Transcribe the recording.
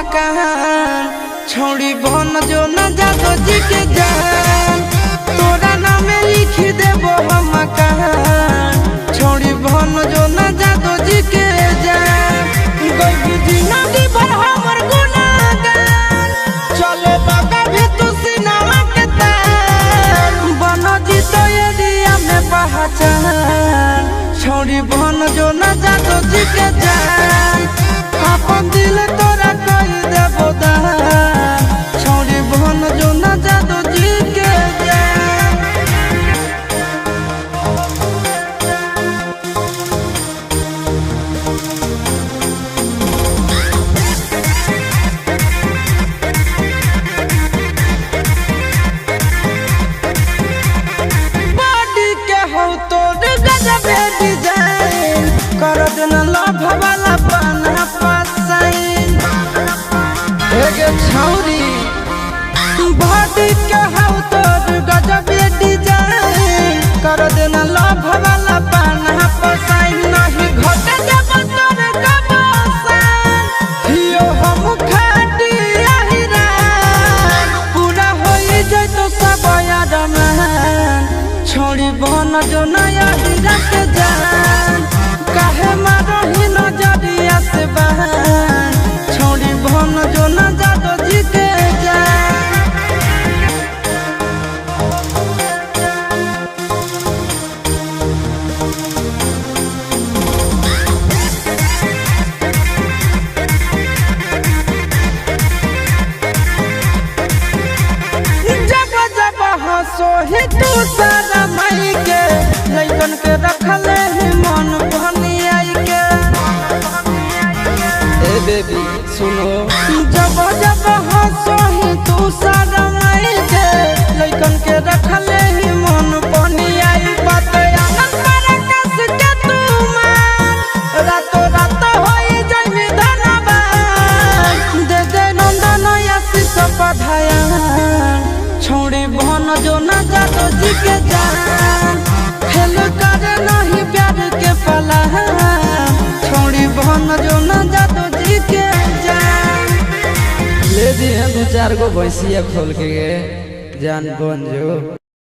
मकान छोड़ी बन जो न जादो जी के जान तोरा नाम लिख देबो हम मकान छोड़ी बन जो न जादो जी के जान गई जिंदगी भर हमर गुनाहगार चले बाबा भी तू सिनेमा के तार बन जी तो एरिया में पहचान छोड़ी बन जो न जादो जी के जान अपन दिल तोरा कह देबो दान छोड़ी बन जो न जादो जी के जान बॉडी के हो तोर गजब डिजाइन कर देना लव वाला पाना पसाइन एगे छौरी बॉडी के हो तोर गजब डिजाइन कर देना लव वाला पाना पसाइन नहीं घटे जब तोर कबसान हियो हम खाटी आहिरान पूरा होई जइतो सब यादमान छोड़ी बन जो नया हीरा के जान काहे मारही नजरिया से बहान छोड़ी बन जो न जादो जी के जान जब जब हंसो ही तू सारा माई के लइकन के रखले ही मन भनियाई के ए बेबी सुनो जब जब हंसो ही तू सारा माई के लइकन के रखले ही मन भनियाई बात आनंद मारा कस के तू मान रातो रात होई जइबी धनबान दे दे नंदन आशीष पधाया छोड़ी बन जो न जादो जी के जान खेल कर नहीं प्यार के पला छोड़ी बन जो न जादो जी के जान ले दी 2-4 गो भैंसिया खोल के जान बन जो।